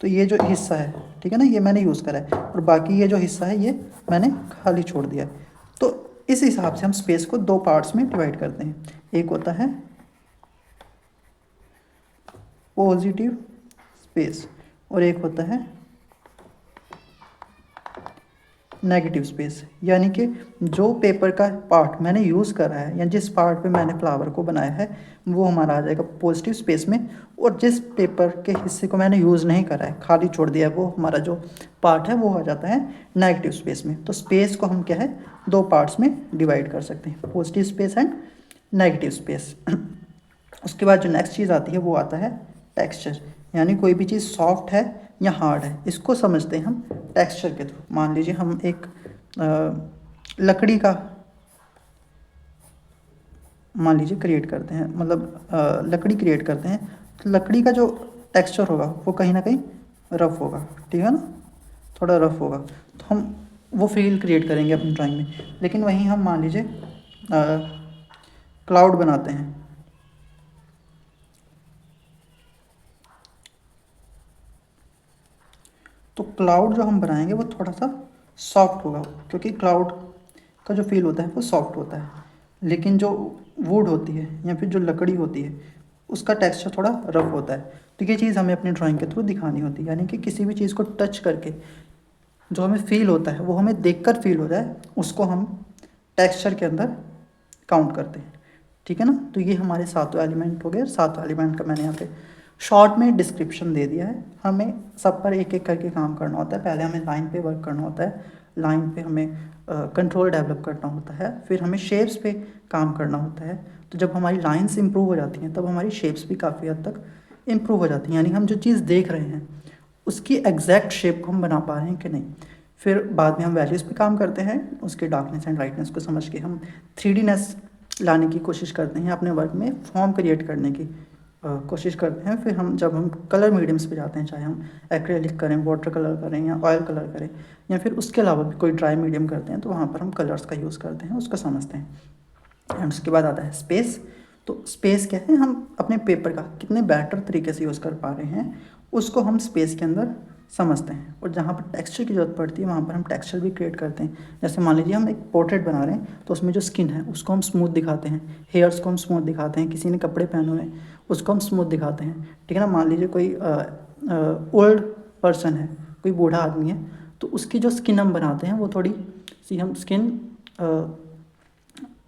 S1: तो ये जो हिस्सा है, ठीक है ना, ये मैंने यूज़ करा है और बाकी ये जो हिस्सा है ये मैंने खाली छोड़ दिया है। तो इस हिसाब से हम स्पेस को 2 पार्ट्स में डिवाइड करते हैं। एक होता है पॉजिटिव स्पेस और एक होता है नेगेटिव स्पेस। यानी कि जो पेपर का पार्ट मैंने यूज़ करा है या जिस पार्ट पे मैंने फ्लावर को बनाया है वो हमारा आ जाएगा पॉजिटिव स्पेस में, और जिस पेपर के हिस्से को मैंने यूज़ नहीं करा है, खाली छोड़ दिया है, वो हमारा जो पार्ट है वो आ जाता है नेगेटिव स्पेस में। तो स्पेस को हम क्या है 2 पार्ट्स में डिवाइड कर सकते हैं, positive space and negative space. उसके बाद जो नेक्स्ट चीज़ आती है वो आता है टेक्सचर, यानी कोई भी चीज़ सॉफ्ट है या हार्ड है, इसको समझते हैं हम टेक्सचर के थ्रू। मान लीजिए हम एक लकड़ी का मान लीजिए क्रिएट करते हैं, मतलब लकड़ी क्रिएट करते हैं, तो लकड़ी का जो टेक्सचर होगा वो कहीं ना कहीं रफ़ होगा, ठीक है ना, थोड़ा रफ़ होगा। तो हम वो फील क्रिएट करेंगे अपनी ड्राइंग में। लेकिन वहीं हम मान लीजिए क्लाउड बनाते हैं, तो क्लाउड जो हम बनाएंगे वो थोड़ा सा सॉफ्ट होगा, क्योंकि क्लाउड का जो फील होता है वो सॉफ्ट होता है। लेकिन जो वुड होती है या फिर जो लकड़ी होती है उसका टेक्सचर थोड़ा रफ होता है। तो ये चीज़ हमें अपनी ड्राइंग के थ्रू दिखानी होती है, यानी कि किसी भी चीज़ को टच करके जो हमें फील होता है वो हमें देखकर फील हो जाए, उसको हम टेक्सचर के अंदर काउंट करते हैं, ठीक है ना। तो ये हमारे 7 एलिमेंट हो गए। 7 एलिमेंट का मैंने यहाँ पे शॉर्ट में डिस्क्रिप्शन दे दिया है। हमें सब पर एक एक करके काम करना होता है। पहले हमें लाइन पे वर्क करना होता है, लाइन पे हमें कंट्रोल डेवलप करना होता है, फिर हमें शेप्स पे काम करना होता है। तो जब हमारी लाइंस इंप्रूव हो जाती हैं तब हमारी शेप्स भी काफ़ी हद तक इम्प्रूव हो जाती हैं, यानी हम जो चीज़ देख रहे हैं उसकी एग्जैक्ट शेप को हम बना पा रहे हैं कि नहीं। फिर बाद में हम वैल्यूज़ पे काम करते हैं, उसके डार्कनेस एंड लाइटनेस को समझ के हम 3Dनेस लाने की कोशिश करते हैं, अपने वर्क में फॉर्म क्रिएट करने की कोशिश करते हैं। फिर जब हम कलर मीडियम्स पे जाते हैं, चाहे हम एक्रेलिक करें, वाटर कलर करें या ऑयल कलर करें, या फिर उसके अलावा भी कोई ड्राई मीडियम करते हैं, तो वहाँ पर हम कलर्स का यूज़ करते हैं, उसको समझते हैं। एंड उसके बाद आता है स्पेस। तो स्पेस क्या है, हम अपने पेपर का कितने बेटर तरीके से यूज़ कर पा रहे हैं उसको हम स्पेस के अंदर समझते हैं। और जहाँ पर टेक्सचर की ज़रूरत पड़ती है वहाँ पर हम टेक्सचर भी क्रिएट करते हैं। जैसे मान लीजिए हम एक पोर्ट्रेट बना रहे हैं तो उसमें जो स्किन है उसको हम स्मूथ दिखाते हैं, हेयर्स को हम स्मूथ दिखाते हैं, किसी ने कपड़े पहने हुए हैं उसको हम स्मूथ दिखाते हैं, ठीक है ना। मान लीजिए कोई ओल्ड पर्सन है, कोई बूढ़ा आदमी है, तो उसकी जो स्किन हम बनाते हैं वो थोड़ी सी हम स्किन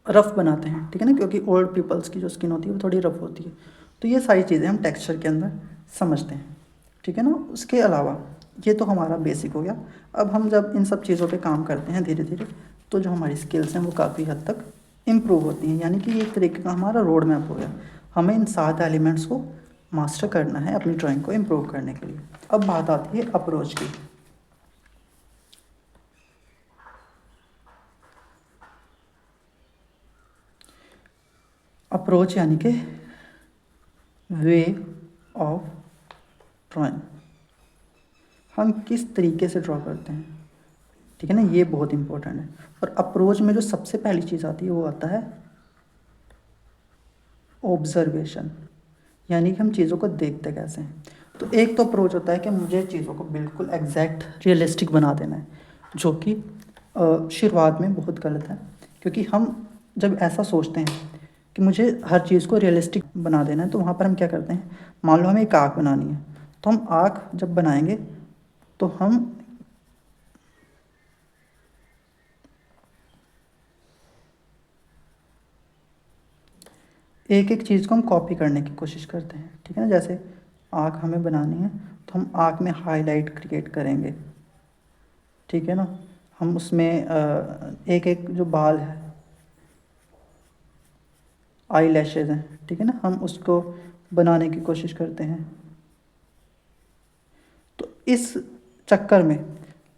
S1: रफ़ बनाते हैं, ठीक है ना, क्योंकि ओल्ड पीपल्स की जो स्किन होती है वो थोड़ी रफ़ होती है। तो ये सारी चीज़ें हम टेक्सचर के अंदर समझते हैं, ठीक है ना। उसके अलावा ये तो हमारा बेसिक हो गया। अब हम जब इन सब चीज़ों पे काम करते हैं धीरे धीरे तो जो हमारी स्किल्स हैं वो काफ़ी हद तक इम्प्रूव होती हैं। यानी कि एक तरीके का हमारा रोड मैप हो गया। हमें इन 7 एलिमेंट्स को मास्टर करना है अपनी ड्राइंग को इम्प्रूव करने के लिए। अब बात आती है अप्रोच की। अप्रोच यानी कि वे ऑफ ड्राइंग, हम किस तरीके से ड्रॉ करते हैं, ठीक है ना, ये बहुत इंपॉर्टेंट है। और अप्रोच में जो सबसे पहली चीज़ आती है वो आता है ऑब्जर्वेशन, यानी कि हम चीज़ों को देखते कैसे हैं। तो एक तो अप्रोच होता है कि मुझे चीज़ों को बिल्कुल एग्जैक्ट रियलिस्टिक बना देना है, जो कि शुरुआत में बहुत गलत है। क्योंकि हम जब ऐसा सोचते हैं कि मुझे हर चीज़ को रियलिस्टिक बना देना है तो वहाँ पर हम क्या करते हैं, मान लो हमें एक आँख बनानी है तो हम आँख जब बनाएंगे तो हम एक एक चीज़ को हम कॉपी करने की कोशिश करते हैं, ठीक है ना। जैसे आँख हमें बनानी है तो हम आँख में हाईलाइट क्रिएट करेंगे, ठीक है ना। हम उसमें एक एक जो बाल है, आई लैशेज हैं, ठीक है ना, हम उसको बनाने की कोशिश करते हैं। तो इस चक्कर में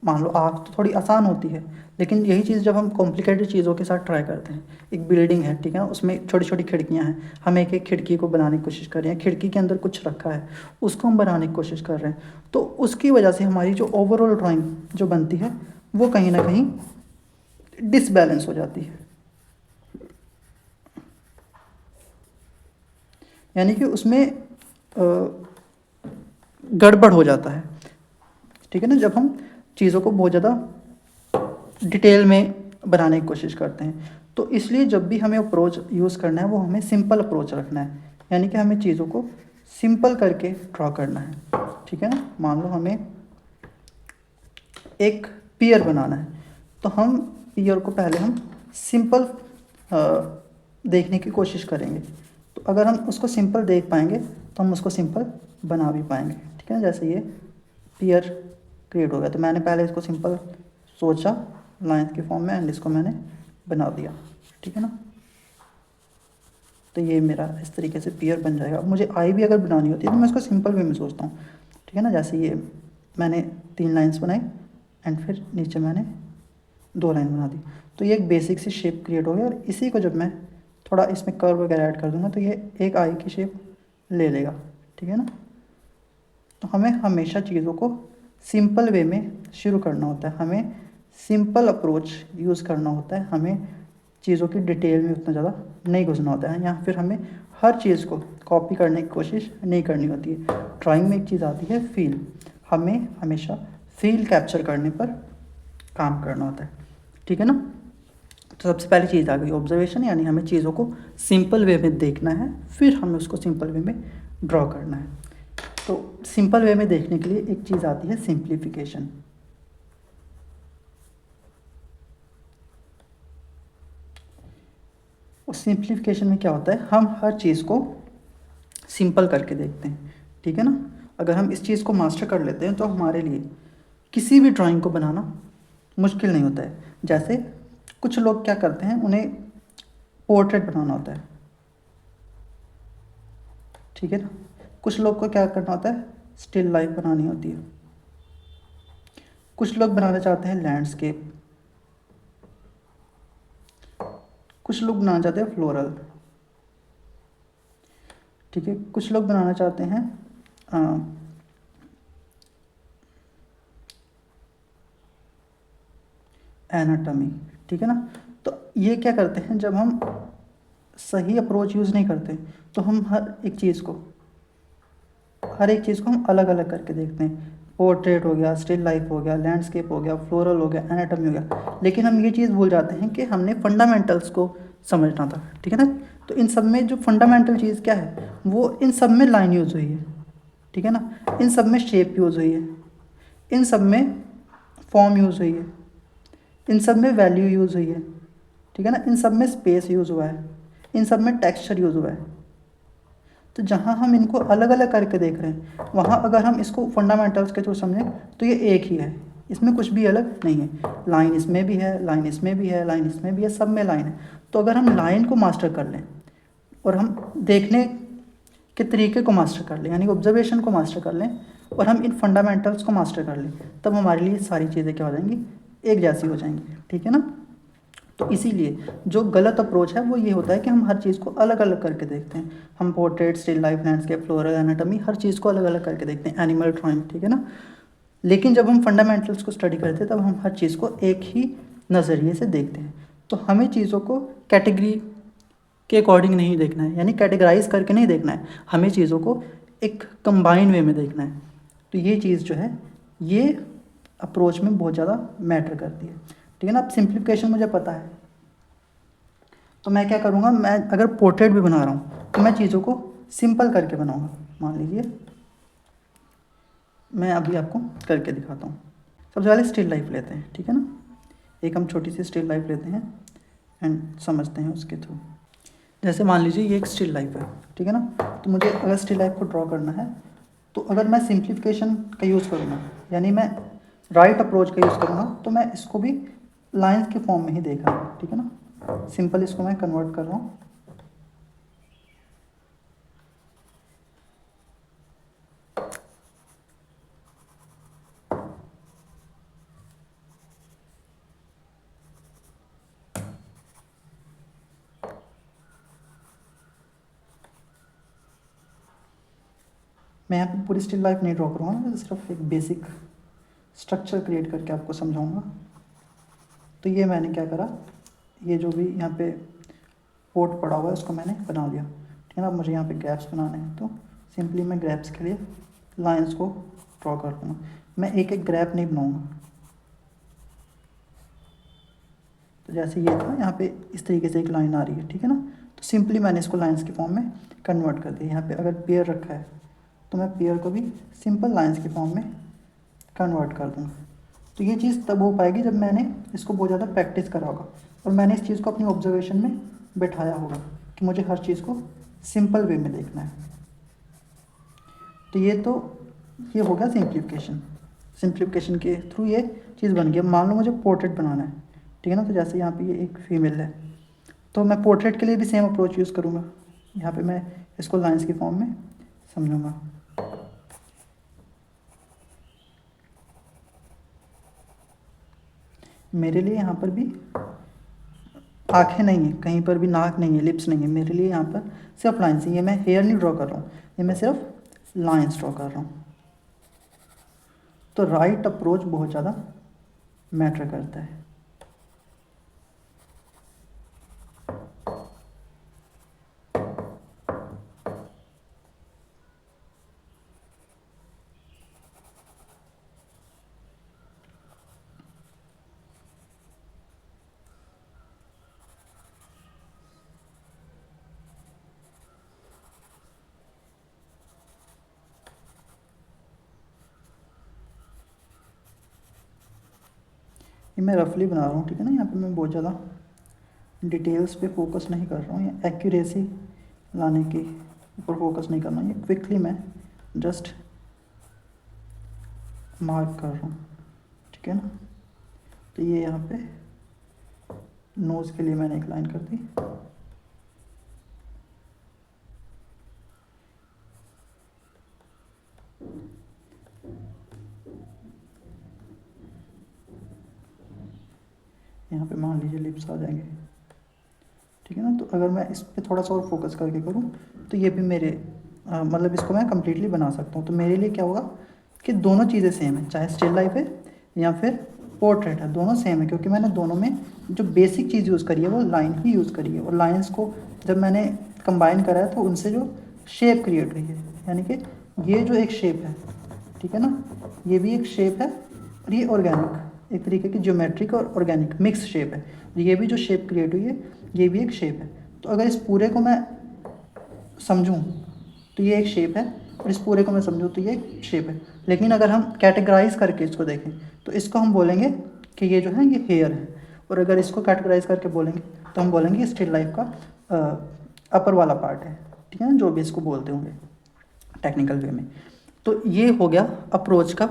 S1: मान लो आँख तो थोड़ी आसान होती है, लेकिन यही चीज़ जब हम कॉम्प्लिकेटेड चीज़ों के साथ ट्राई करते हैं, एक बिल्डिंग है, ठीक है ना, उसमें छोटी छोटी खिड़कियाँ हैं, हम एक एक खिड़की को बनाने की कोशिश कर रहे हैं, खिड़की के अंदर कुछ रखा है उसको हम बनाने की कोशिश कर रहे हैं, तो उसकी वजह से हमारी जो ओवरऑल ड्राइंग जो बनती है वो कहीं ना कहीं डिसबैलेंस हो जाती है। यानी कि उसमें गड़बड़ हो जाता है, ठीक है ना, जब हम चीज़ों को बहुत ज़्यादा डिटेल में बनाने की कोशिश करते हैं। तो इसलिए जब भी हमें अप्रोच यूज़ करना है वो हमें सिंपल अप्रोच रखना है, यानी कि हमें चीज़ों को सिंपल करके ड्रॉ करना है, ठीक है ना। मान लो हमें एक पियर बनाना है तो हम पियर को पहले हम सिंपल देखने की कोशिश करेंगे। तो अगर हम उसको सिंपल देख पाएंगे तो हम उसको सिंपल बना भी पाएंगे, ठीक है ना। जैसे ये पियर क्रिएट हो गया तो मैंने पहले इसको सिंपल सोचा लाइंस के फॉर्म में एंड इसको मैंने बना दिया, ठीक है ना। तो ये मेरा इस तरीके से पियर बन जाएगा। अब मुझे आई भी अगर बनानी होती है तो मैं इसको सिंपल वे में सोचता हूँ, ठीक है ना। जैसे ये मैंने 3 लाइन्स बनाई एंड फिर नीचे मैंने 2 लाइन बना दी, तो ये एक बेसिक सी शेप क्रिएट हो गई। और इसी को जब मैं थोड़ा इसमें कर्व वगैरह ऐड कर दूंगा तो ये एक आई की शेप ले लेगा, ठीक है ना। तो हमें हमेशा चीज़ों को सिंपल वे में शुरू करना होता है, हमें सिंपल अप्रोच यूज़ करना होता है, हमें चीज़ों की डिटेल में उतना ज़्यादा नहीं घुसना होता है, या फिर हमें हर चीज़ को कॉपी करने की कोशिश नहीं करनी होती है। ड्राइंग में एक चीज़ आती है फील, हमें हमेशा फील कैप्चर करने पर काम करना होता है, ठीक है ना। तो सबसे पहली चीज़ आ गई ऑब्जर्वेशन, यानी हमें चीज़ों को सिंपल वे में देखना है, फिर हमें उसको सिंपल वे में ड्रॉ करना है। तो सिंपल वे में देखने के लिए एक चीज़ आती है सिंप्लीफिकेशन। उस सिंप्लीफिकेशन में क्या होता है, हम हर चीज़ को सिंपल करके देखते हैं, ठीक है ना। अगर हम इस चीज़ को मास्टर कर लेते हैं तो हमारे लिए किसी भी ड्राइंग को बनाना मुश्किल नहीं होता है। जैसे कुछ लोग क्या करते हैं, उन्हें पोर्ट्रेट बनाना होता है, ठीक है ना। कुछ लोग को क्या करना होता है, स्टिल लाइफ बनानी होती है। कुछ लोग बनाना चाहते हैं लैंडस्केप, कुछ लोग बनाना चाहते हैं फ्लोरल, ठीक है। कुछ लोग बनाना चाहते हैं एनाटॉमी, ठीक है ना। तो ये क्या करते हैं, जब हम सही अप्रोच यूज़ नहीं करते, तो हम हर एक चीज़ को हम अलग अलग करके देखते हैं। पोर्ट्रेट हो गया, स्टिल लाइफ हो गया, लैंडस्केप हो गया, फ्लोरल हो गया, एनाटॉमी हो गया, लेकिन हम ये चीज़ भूल जाते हैं कि हमने फंडामेंटल्स को समझना था, ठीक है ना। तो इन सब में जो फंडामेंटल चीज़ क्या है, वो इन सब में लाइन यूज़ हुई है, ठीक है ना। इन सब में शेप यूज़ हुई है, इन सब में फॉर्म यूज़ हुई है, इन सब में वैल्यू यूज़ हुई है, ठीक है ना। इन सब में स्पेस यूज़ हुआ है, इन सब में टेक्सचर यूज़ हुआ है। तो जहाँ हम इनको अलग अलग करके देख रहे हैं, वहाँ अगर हम इसको फंडामेंटल्स के थ्रू समझें तो ये एक ही है, इसमें कुछ भी अलग नहीं है। लाइन इसमें भी है, लाइन इसमें भी है, लाइन इसमें भी है, सब में लाइन है। तो अगर हम लाइन को मास्टर कर लें और हम देखने के तरीके को मास्टर कर लें, यानी ऑब्जर्वेशन को मास्टर कर लें, और हम इन फंडामेंटल्स को मास्टर कर लें, तब हमारे लिए सारी चीज़ें क्या हो जाएंगी, एक जैसी हो जाएंगी, ठीक है ना। तो इसीलिए जो गलत अप्रोच है वो ये होता है कि हम हर चीज़ को अलग अलग करके देखते हैं। हम portrait, still life, landscape, floral, anatomy, हर चीज़ को अलग अलग करके देखते हैं, एनिमल ड्राइंग, ठीक है ना। लेकिन जब हम फंडामेंटल्स को स्टडी करते हैं तब हम हर चीज़ को एक ही नज़रिए से देखते हैं। तो हमें चीज़ों को कैटेगरी के अकॉर्डिंग नहीं देखना है, यानी कैटेगराइज करके नहीं देखना है, हमें चीज़ों को एक कंबाइन वे में देखना है। तो ये चीज़ जो है ये अप्रोच में बहुत ज़्यादा मैटर करती है, ठीक है ना। अब सिंप्लीफिकेशन मुझे पता है, तो मैं क्या करूँगा, मैं अगर पोर्ट्रेट भी बना रहा हूँ तो मैं चीज़ों को सिंपल करके बनाऊँगा। मान लीजिए मैं अभी आपको करके दिखाता हूँ। सबसे पहले स्टिल लाइफ लेते हैं, ठीक है ना। एक हम छोटी सी स्टिल लाइफ लेते हैं एंड समझते हैं उसके थ्रू। जैसे मान लीजिए ये एक स्टिल लाइफ है, ठीक है ना। तो मुझे अगर स्टिल लाइफ को ड्रॉ करना है तो अगर मैं सिंप्लीफिकेशन का यूज़ करूँगा, यानी मैं राइट अप्रोच का यूज़ करूँगा, तो मैं इसको भी लाइंस के फॉर्म में ही देख रहा हूँ, ठीक है ना। सिंपल इसको मैं कन्वर्ट कर रहा हूँ। मैं यहाँ पे पूरी स्टिल लाइफ नहीं ड्रॉ करूँगा, मैं सिर्फ एक बेसिक स्ट्रक्चर क्रिएट करके आपको समझाऊंगा। तो ये मैंने क्या करा, ये जो भी यहाँ पे पोर्ट पड़ा हुआ है उसको मैंने बना दिया, ठीक है ना। अब मुझे यहाँ पे गैप्स बनाने हैं, तो सिंपली मैं गैप्स के लिए लाइंस को ड्रॉ कर लूँगा। मैं एक एक ग्रैप नहीं बनाऊँगा। तो जैसे ये था, यहाँ पे इस तरीके से एक लाइन आ रही है, ठीक है ना। तो सिंपली मैंने इसको लाइंस के फॉर्म में कन्वर्ट कर दिया। यहाँ पे अगर पेयर रखा है तो मैं पेयर को भी सिंपल लाइंस के फॉर्म में कन्वर्ट कर दूँगा। तो ये चीज़ तब हो पाएगी जब मैंने इसको बहुत ज़्यादा प्रैक्टिस करा होगा और मैंने इस चीज़ को अपनी ऑब्जर्वेशन में बैठाया होगा कि मुझे हर चीज़ को सिंपल वे में देखना है। तो ये हो गया सिंप्लीफिकेशन। सिंप्लीफिकेशन के थ्रू ये चीज़ बन गई। अब मान लो मुझे पोर्ट्रेट बनाना है, ठीक है ना। तो जैसे यहाँ पे ये एक फीमेल है, तो मैं पोर्ट्रेट के लिए भी सेम अप्रोच यूज़ करूँगा। यहाँ पे मैं इसको लाइंस के फॉर्म में समझूंगा। मेरे लिए यहाँ पर भी आँखें नहीं है, कहीं पर भी नाक नहीं है, लिप्स नहीं है। मेरे लिए यहाँ पर सिर्फ लाइन्स है। ये मैं हेयर नहीं ड्रॉ कर रहा हूँ, ये मैं सिर्फ लाइन्स ड्रॉ कर रहा हूँ। तो राइट अप्रोच बहुत ज़्यादा मैटर करता है। ये मैं रफली बना रहा हूँ, ठीक है ना। यहाँ पे मैं बहुत ज़्यादा डिटेल्स पे फोकस नहीं कर रहा हूँ, या एक्यूरेसी लाने के ऊपर फोकस नहीं करना। ये क्विकली मैं जस्ट मार्क कर रहा हूँ, ठीक है ना। तो ये यहाँ पे नोज़ के लिए मैंने एक लाइन कर दी। यहाँ पे मान लीजिए लिप्स आ जाएंगे, ठीक है ना। तो अगर मैं इस पे थोड़ा सा और फोकस करके करूँ तो ये भी मेरे मतलब इसको मैं कम्प्लीटली बना सकता हूँ। तो मेरे लिए क्या होगा कि दोनों चीज़ें सेम है, चाहे स्टिल लाइफ है या फिर पोर्ट्रेट है, दोनों सेम है क्योंकि मैंने दोनों में जो बेसिक चीज़ यूज़ करी है वो लाइन ही यूज़ करी है, और लाइंस को जब मैंने कंबाइन करा है तो उनसे जो शेप क्रिएट हुई है, यानी कि ये जो एक शेप है, ठीक है ना, ये भी एक शेप है, और ये ऑर्गेनिक एक तरीके की ज्योमेट्रिक और ऑर्गेनिक मिक्स शेप है, ये भी जो शेप क्रिएट हुई है ये भी एक शेप है। तो अगर इस पूरे को मैं समझूं तो ये एक शेप है, और इस पूरे को मैं समझूं तो ये एक शेप है। लेकिन अगर हम कैटेगराइज करके इसको देखें तो इसको हम बोलेंगे कि ये जो है ये हेयर है, और अगर इसको कैटेगराइज करके बोलेंगे तो हम बोलेंगे स्टिल लाइफ का अपर वाला पार्ट है, ठीक है ना, जो भी इसको बोलते होंगे टेक्निकल वे में। तो ये हो गया अप्रोच का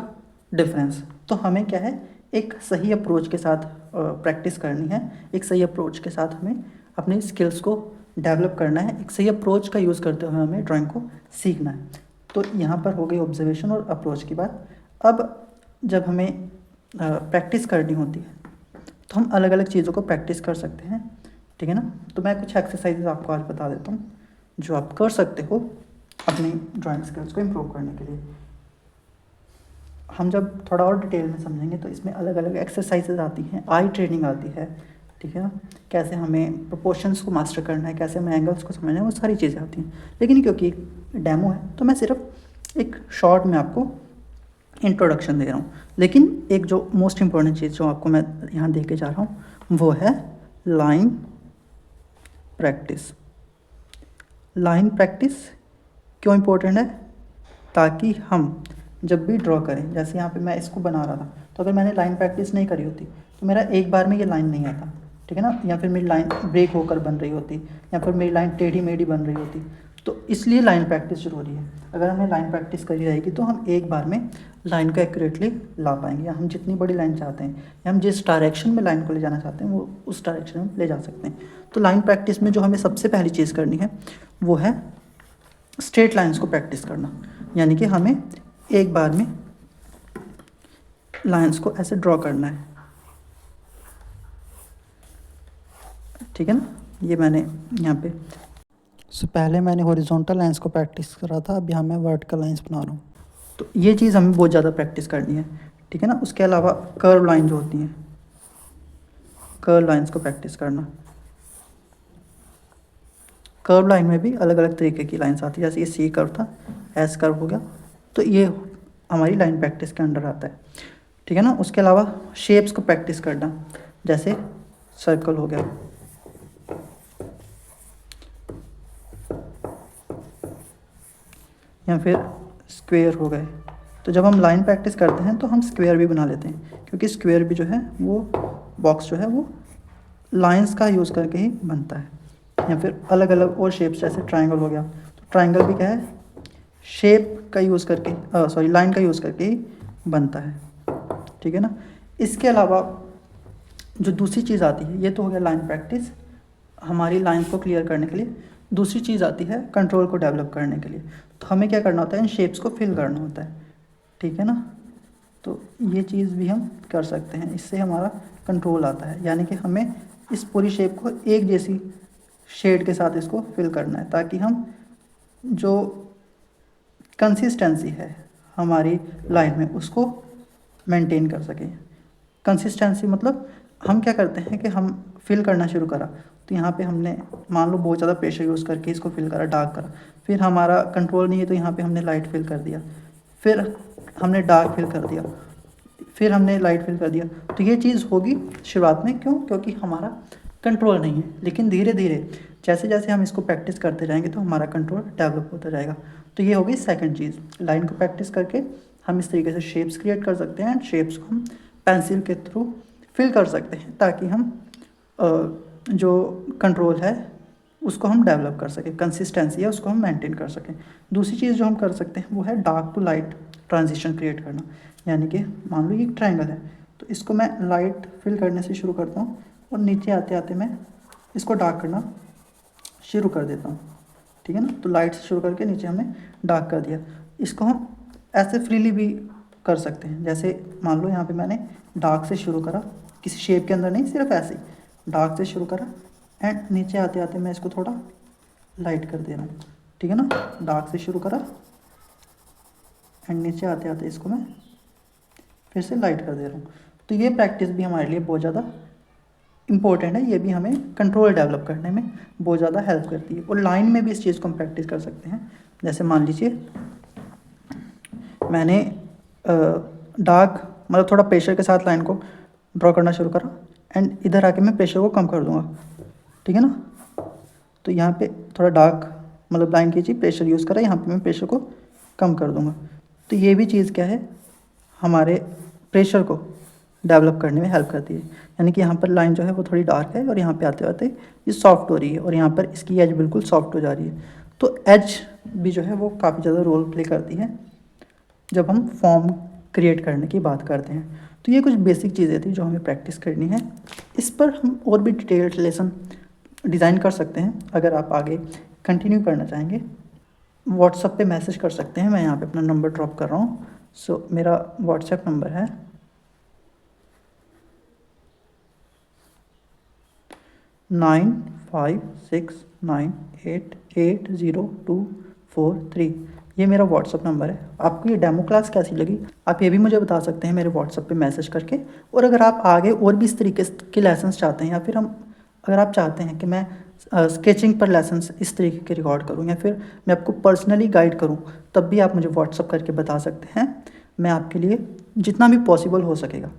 S1: डिफरेंस। तो हमें क्या है, एक सही अप्रोच के साथ प्रैक्टिस करनी है, एक सही अप्रोच के साथ हमें अपनी स्किल्स को डेवलप करना है, एक सही अप्रोच का यूज़ करते हुए हमें ड्राइंग को सीखना है। तो यहाँ पर हो गई ऑब्जर्वेशन और अप्रोच की बात। अब जब हमें प्रैक्टिस करनी होती है तो हम अलग अलग चीज़ों को प्रैक्टिस कर सकते हैं, ठीक है ना। तो मैं कुछ एक्सरसाइजेज आपको आज बता देता हूँ जो आप कर सकते हो अपनी ड्राइंग स्किल्स को इम्प्रूव करने के लिए। हम जब थोड़ा और डिटेल में समझेंगे तो इसमें अलग अलग एक्सरसाइजेज आती हैं, आई ट्रेनिंग आती है, ठीक है ना, कैसे हमें प्रोपोर्शंस को मास्टर करना है, कैसे हमें एंगल्स को समझना है, वो सारी चीज़ें आती हैं। लेकिन क्योंकि डेमो है तो मैं सिर्फ एक शॉर्ट में आपको इंट्रोडक्शन दे रहा हूँ। लेकिन एक जो मोस्ट इम्पॉर्टेंट चीज़ जो आपको मैं यहाँ दे के जा रहा हूँ वो है लाइन प्रैक्टिस। लाइन प्रैक्टिस क्यों इम्पोर्टेंट है, ताकि हम जब भी ड्रॉ करें, जैसे यहाँ पे मैं इसको बना रहा था तो अगर मैंने लाइन प्रैक्टिस नहीं करी होती तो मेरा एक बार में ये लाइन नहीं आता, ठीक है ना, या फिर मेरी लाइन ब्रेक होकर बन रही होती, या फिर मेरी लाइन टेढ़ी मेढ़ी बन रही होती। तो इसलिए लाइन प्रैक्टिस ज़रूरी है। अगर हमें लाइन प्रैक्टिस करी रहेगी तो हम एक बार में लाइन को एक्यूरेटली ला पाएंगे, या हम जितनी बड़ी लाइन चाहते हैं या हम जिस डायरेक्शन में लाइन को ले जाना चाहते हैं वो उस डायरेक्शन में ले जा सकते हैं। तो लाइन प्रैक्टिस में जो हमें सबसे पहली चीज़ करनी है वो है स्ट्रेट लाइंस को प्रैक्टिस करना, यानी कि हमें एक बार में लाइंस को ऐसे ड्रॉ करना है, ठीक है ना। ये मैंने यहाँ पे पहले मैंने हॉरिजॉन्टल लाइंस को प्रैक्टिस करा था, अब यहाँ मैं वर्टिकल लाइंस बना रहा हूँ। तो ये चीज़ हमें बहुत ज़्यादा प्रैक्टिस करनी है, ठीक है ना। उसके अलावा कर्व लाइन जो होती हैं, कर्व लाइंस को प्रैक्टिस करना। कर्व लाइन में भी अलग अलग तरीके की लाइंस आती है, जैसे ये सी कर्व था, एस कर्व हो गया, तो ये हमारी लाइन प्रैक्टिस के अंडर आता है, ठीक है ना। उसके अलावा शेप्स को प्रैक्टिस करना, जैसे सर्कल हो गया, या फिर स्क्वायर हो गए। तो जब हम लाइन प्रैक्टिस करते हैं तो हम स्क्वायर भी बना लेते हैं, क्योंकि स्क्वायर भी जो है वो बॉक्स जो है वो लाइंस का यूज़ करके ही बनता है। या फिर अलग अलग और शेप्स, जैसे ट्रायंगल हो गया, तो ट्रायंगल भी क्या है, शेप का यूज़ करके लाइन का यूज़ करके ही बनता है, ठीक है ना। इसके अलावा जो दूसरी चीज़ आती है, ये तो हो गया लाइन प्रैक्टिस हमारी लाइंस को क्लियर करने के लिए। दूसरी चीज़ आती है कंट्रोल को डेवलप करने के लिए। तो हमें क्या करना होता है, इन शेप्स को फिल करना होता है, ठीक है ना। तो ये चीज़ भी हम कर सकते हैं, इससे हमारा कंट्रोल आता है, यानी कि हमें इस पूरी शेप को एक जैसी शेड के साथ इसको फिल करना है, ताकि हम जो कंसिस्टेंसी है हमारी लाइन में उसको मेंटेन कर सकें। कंसिस्टेंसी मतलब हम क्या करते हैं कि हम फिल करना शुरू करा, तो यहाँ पे हमने मान लो बहुत ज़्यादा प्रेशर यूज़ करके इसको फिल करा, डार्क करा, फिर हमारा कंट्रोल नहीं है तो यहाँ पे हमने लाइट फिल कर दिया, फिर हमने डार्क फिल कर दिया, फिर हमने लाइट फिल कर दिया। तो ये चीज़ होगी शुरुआत में, क्यों, क्योंकि हमारा कंट्रोल नहीं है। लेकिन धीरे धीरे जैसे जैसे हम इसको प्रैक्टिस करते जाएंगे तो हमारा कंट्रोल डेवलप होता जाएगा। तो ये होगी सेकंड चीज़, लाइन को प्रैक्टिस करके हम इस तरीके से शेप्स क्रिएट कर सकते हैं, एंड शेप्स को हम पेंसिल के थ्रू फिल कर सकते हैं, ताकि हम जो कंट्रोल है उसको हम डेवलप कर सकें, कंसिस्टेंसी है उसको हम मेंटेन कर सकें। दूसरी चीज़ जो हम कर सकते हैं वो है dark to light transition create करना, यानी कि मान लो ये एक ट्रायंगल है, तो इसको मैं लाइट फिल करने से शुरू करता हूँ और नीचे आते आते मैं इसको डार्क करना शुरू कर देता हूँ, ठीक है ना। तो लाइट से शुरू करके नीचे हमने डार्क कर दिया। इसको हम ऐसे फ्रीली भी कर सकते हैं, जैसे मान लो यहाँ पे मैंने डार्क से शुरू करा, किसी शेप के अंदर नहीं, सिर्फ ऐसे ही डार्क से शुरू करा, एंड नीचे आते आते मैं इसको थोड़ा लाइट कर दे रहा हूँ, ठीक है ना। डार्क से शुरू करा एंड नीचे आते आते इसको मैं फिर से लाइट कर दे रहा हूँ। तो ये प्रैक्टिस भी हमारे लिए बहुत ज़्यादा इम्पोर्टेंट है, ये भी हमें कंट्रोल डेवलप करने में बहुत ज़्यादा हेल्प करती है। और लाइन में भी इस चीज़ को हम प्रैक्टिस कर सकते हैं। जैसे मान लीजिए मैंने डार्क मतलब थोड़ा प्रेशर के साथ लाइन को ड्रॉ करना शुरू करा एंड इधर आके मैं प्रेशर को कम कर दूंगा, ठीक है ना। तो यहाँ पे थोड़ा डार्क मतलब लाइन कीजिए, प्रेशर यूज़ करा, यहाँ पे मैं प्रेशर को कम कर दूंगा। तो ये भी चीज़ क्या है, हमारे प्रेशर को डेवलप करने में हेल्प करती है। यानी कि यहाँ पर लाइन जो है वो थोड़ी डार्क है और यहाँ पे आते आते ये सॉफ्ट हो रही है और यहाँ पर इसकी एज बिल्कुल सॉफ्ट हो जा रही है। तो एज भी जो है वो काफ़ी ज़्यादा रोल प्ले करती है जब हम फॉर्म क्रिएट करने की बात करते हैं। तो ये कुछ बेसिक चीज़ें थी जो हमें प्रैक्टिस करनी है। इस पर हम और भी डिटेल्ड लेसन डिज़ाइन कर सकते हैं। अगर आप आगे कंटिन्यू करना चाहेंगे व्हाट्सएप पे मैसेज कर सकते हैं। मैं यहाँ पे अपना नंबर ड्रॉप कर रहा हूँ। सो मेरा व्हाट्सएप नंबर है 9569880243। ये मेरा व्हाट्सअप नंबर है। आपको ये डेमो क्लास कैसी लगी आप ये भी मुझे बता सकते हैं मेरे व्हाट्सएप पे मैसेज करके। और अगर आप आगे और भी इस तरीके के लेसन्स चाहते हैं या फिर अगर आप चाहते हैं कि मैं स्केचिंग पर लेसन्स इस तरीके के रिकॉर्ड करूं या फिर मैं आपको पर्सनली गाइड करूं, तब भी आप मुझे व्हाट्सअप करके बता सकते हैं। मैं आपके लिए जितना भी पॉसिबल हो सकेगा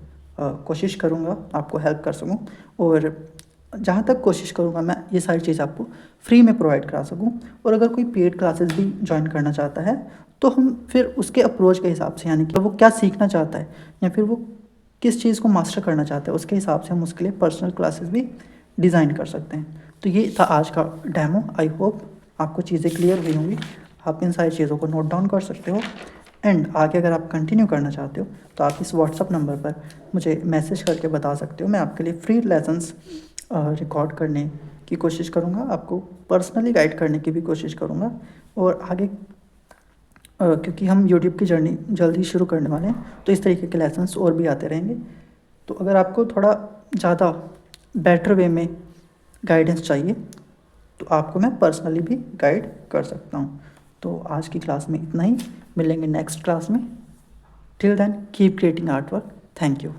S1: कोशिश करूँगा आपको हेल्प कर सकूँ। और जहाँ तक कोशिश करूँगा मैं ये सारी चीज़ आपको फ्री में प्रोवाइड करा सकूँ। और अगर कोई पेड क्लासेस भी ज्वाइन करना चाहता है तो हम फिर उसके अप्रोच के हिसाब से, यानी कि वो क्या सीखना चाहता है या फिर वो किस चीज़ को मास्टर करना चाहता है, उसके हिसाब से हम उसके लिए पर्सनल क्लासेस भी डिज़ाइन कर सकते हैं। तो ये था आज का डेमो। आई होप आपको चीज़ें क्लियर हुई होंगी। आप इन सारी चीज़ों को नोट डाउन कर सकते हो एंड आगे अगर आप कंटिन्यू करना चाहते हो तो आप इस व्हाट्सअप नंबर पर मुझे मैसेज करके बता सकते हो। मैं आपके लिए फ्री लेसन्स रिकॉर्ड करने की कोशिश करूँगा, आपको पर्सनली गाइड करने की भी कोशिश करूँगा। और आगे क्योंकि हम यूट्यूब की जर्नी जल्द ही शुरू करने वाले हैं तो इस तरीके के लेसन्स और भी आते रहेंगे। तो अगर आपको थोड़ा ज़्यादा बेटर वे में गाइडेंस चाहिए तो आपको मैं पर्सनली भी गाइड कर सकता हूँ। तो आज की क्लास में इतना ही, मिलेंगे नेक्स्ट क्लास में। Till then keep creating art work. Thank you.